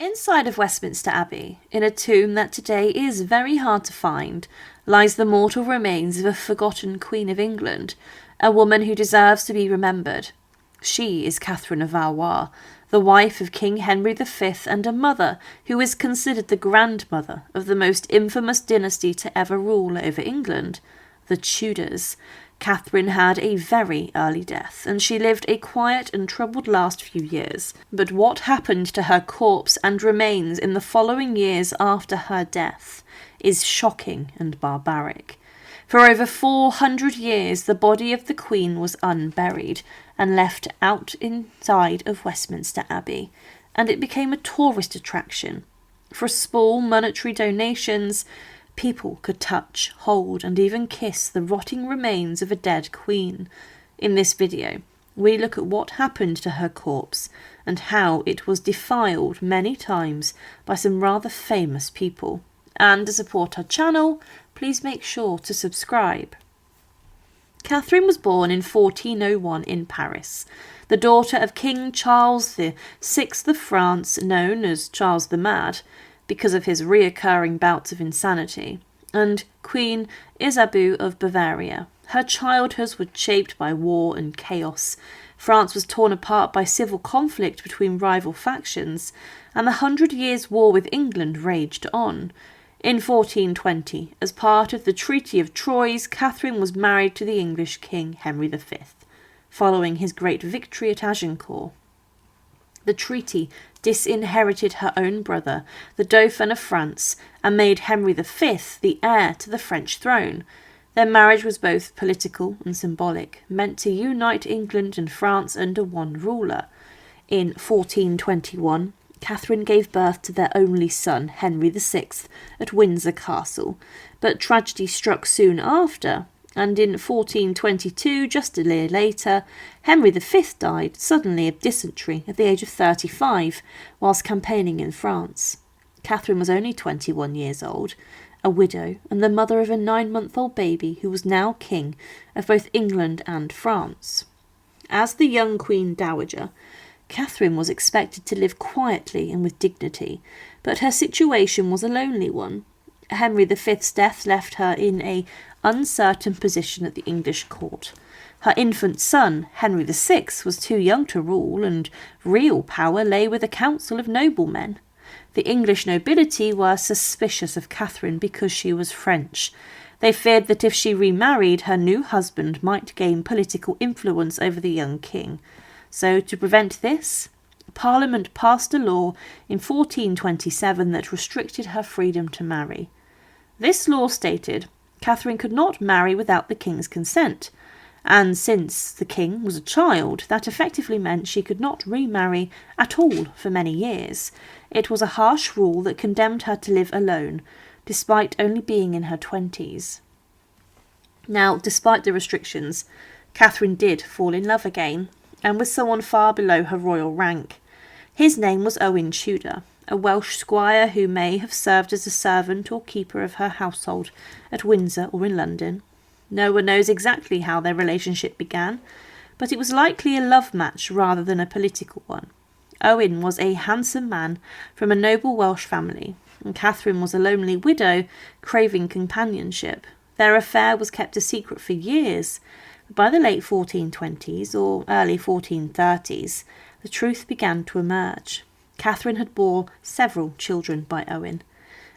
inside of Westminster Abbey, in a tomb that today is very hard to find, lies the mortal remains of a forgotten Queen of England, a woman who deserves to be remembered. She is Catherine of Valois, the wife of King Henry V and a mother who is considered the grandmother of the most infamous dynasty to ever rule over England, the Tudors. Catherine had a very early death, and she lived a quiet and troubled last few years. But what happened to her corpse and remains in the following years after her death is shocking and barbaric. For over 400 years the body of the Queen was unburied and left out inside of Westminster Abbey, and it became a tourist attraction. For small monetary donations, people could touch, hold, and even kiss the rotting remains of a dead queen. In this video, we look at what happened to her corpse and how it was defiled many times by some rather famous people. And to support our channel, please make sure to subscribe. Catherine was born in 1401 in Paris, the daughter of King Charles VI of France, known as Charles the Mad, because of his reoccurring bouts of insanity, and Queen Isabeau of Bavaria. Her childhood was shaped by war and chaos. France was torn apart by civil conflict between rival factions, and the 100 Years' War with England raged on. In 1420, as part of the Treaty of Troyes, Catherine was married to the English King Henry V, following his great victory at Agincourt. The treaty disinherited her own brother, the Dauphin of France, and made Henry V the heir to the French throne. Their marriage was both political and symbolic, meant to unite England and France under one ruler. In 1421, Catherine gave birth to their only son, Henry VI, at Windsor Castle, but tragedy struck soon after, and in 1422, just a year later, Henry V died suddenly of dysentery at the age of 35, whilst campaigning in France. Catherine was only 21 years old, a widow, and the mother of a 9-month-old baby who was now king of both England and France. As the young Queen Dowager, Catherine was expected to live quietly and with dignity, but her situation was a lonely one. Henry V's death left her in an uncertain position at the English court. Her infant son, Henry VI, was too young to rule, and real power lay with a council of noblemen. The English nobility were suspicious of Catherine because she was French. They feared that if she remarried, her new husband might gain political influence over the young king. So, to prevent this, Parliament passed a law in 1427 that restricted her freedom to marry. This law stated Catherine could not marry without the king's consent, and since the king was a child, that effectively meant she could not remarry at all for many years. It was a harsh rule that condemned her to live alone, despite only being in her 20s. Now, despite the restrictions, Catherine did fall in love again, and with someone far below her royal rank. His name was Owen Tudor, a Welsh squire who may have served as a servant or keeper of her household at Windsor or in London. No one knows exactly how their relationship began, but it was likely a love match rather than a political one. Owen was a handsome man from a noble Welsh family, and Catherine was a lonely widow craving companionship. Their affair was kept a secret for years. By the late 1420s or early 1430s, the truth began to emerge. Catherine had borne several children by Owen,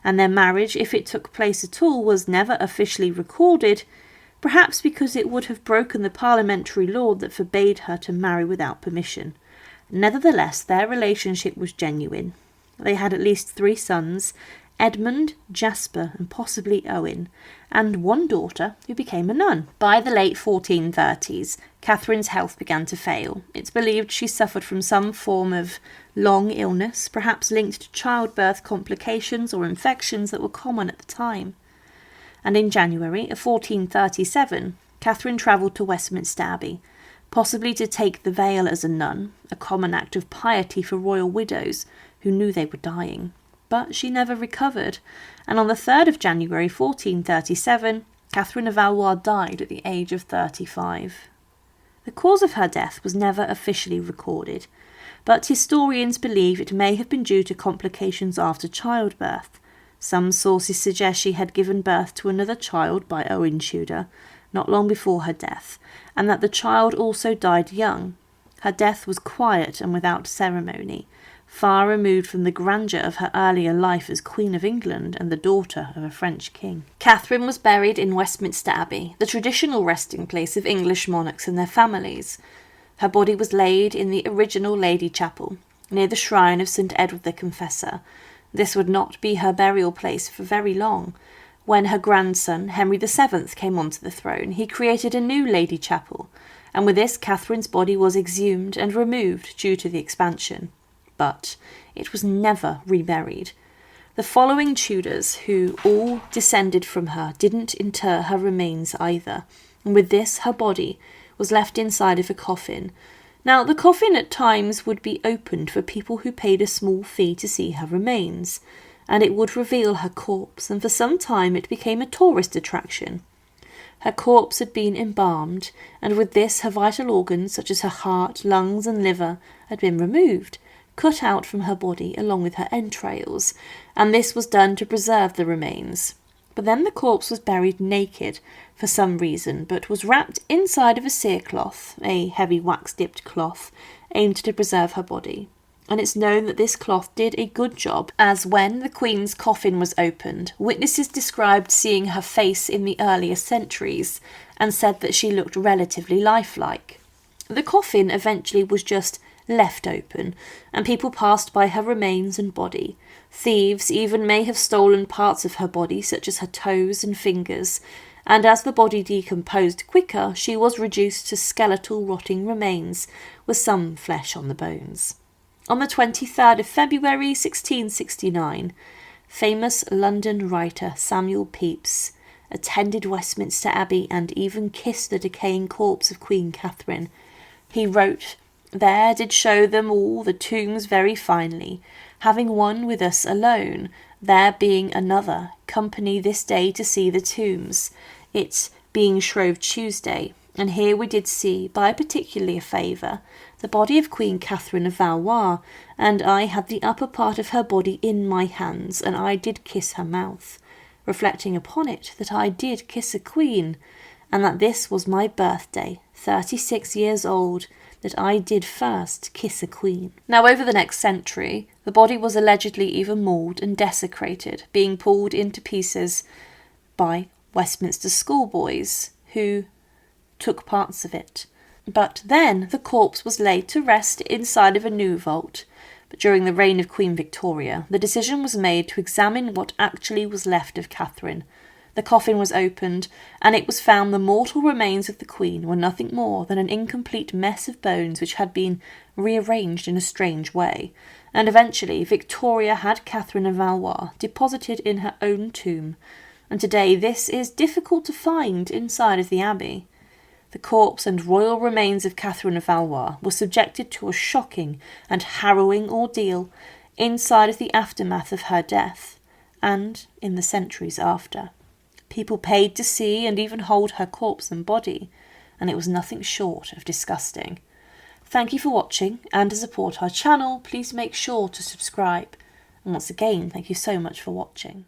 and their marriage, if it took place at all, was never officially recorded, perhaps because it would have broken the parliamentary law that forbade her to marry without permission. Nevertheless, their relationship was genuine. They had at least 3 sons, Edmund, Jasper, and possibly Owen, and one daughter who became a nun. By the late 1430s, Catherine's health began to fail. It's believed she suffered from some form of long illness, perhaps linked to childbirth complications or infections that were common at the time. And in January of 1437, Catherine travelled to Westminster Abbey, possibly to take the veil as a nun, a common act of piety for royal widows who knew they were dying. But she never recovered, and on the 3rd of January 1437, Catherine of Valois died at the age of 35. The cause of her death was never officially recorded. but historians believe it may have been due to complications after childbirth. Some sources suggest she had given birth to another child by Owen Tudor, not long before her death, and that the child also died young. Her death was quiet and without ceremony, far removed from the grandeur of her earlier life as Queen of England and the daughter of a French king. Catherine was buried in Westminster Abbey, the traditional resting place of English monarchs and their families. Her body was laid in the original Lady Chapel, near the shrine of St Edward the Confessor. This would not be her burial place for very long. When her grandson, Henry VII, came onto the throne, he created a new Lady Chapel, and with this Catherine's body was exhumed and removed due to the expansion. But it was never reburied. The following Tudors, who all descended from her, didn't inter her remains either, and with this her body was left inside of a coffin. Now, the coffin at times would be opened for people who paid a small fee to see her remains, and it would reveal her corpse, and for some time it became a tourist attraction. Her corpse had been embalmed, and with this her vital organs, such as her heart, lungs and liver, had been removed, cut out from her body along with her entrails, and this was done to preserve the remains. But then the corpse was buried naked for some reason, but was wrapped inside of a cerecloth, a heavy wax-dipped cloth, aimed to preserve her body. And it's known that this cloth did a good job, as when the Queen's coffin was opened, witnesses described seeing her face in the earlier centuries, and said that she looked relatively lifelike. The coffin eventually was just left open, and people passed by her remains and body. Thieves even may have stolen parts of her body, such as her toes and fingers, and as the body decomposed quicker, she was reduced to skeletal rotting remains, with some flesh on the bones. On the 23rd of February 1669, famous London writer Samuel Pepys attended Westminster Abbey and even kissed the decaying corpse of Queen Catherine. He wrote, "There did show them all the tombs very finely, having one with us alone, there being another, company this day to see the tombs, it being Shrove Tuesday, and here we did see, by a particular favour, the body of Queen Catherine of Valois, and I had the upper part of her body in my hands, and I did kiss her mouth, reflecting upon it that I did kiss a queen, and that this was my birthday, 36 years old, that I did first kiss a queen." Now, over the next century, the body was allegedly even mauled and desecrated, being pulled into pieces by Westminster schoolboys who took parts of it. But then the corpse was laid to rest inside of a new vault. But during the reign of Queen Victoria, the decision was made to examine what actually was left of Catherine. The coffin was opened, and it was found the mortal remains of the Queen were nothing more than an incomplete mess of bones which had been rearranged in a strange way, and eventually Victoria had Catherine of Valois deposited in her own tomb, and today this is difficult to find inside of the abbey. The corpse and royal remains of Catherine of Valois were subjected to a shocking and harrowing ordeal inside of the aftermath of her death, and in the centuries after. People paid to see and even hold her corpse and body, and it was nothing short of disgusting. Thank you for watching, and to support our channel, please make sure to subscribe. And once again, thank you so much for watching.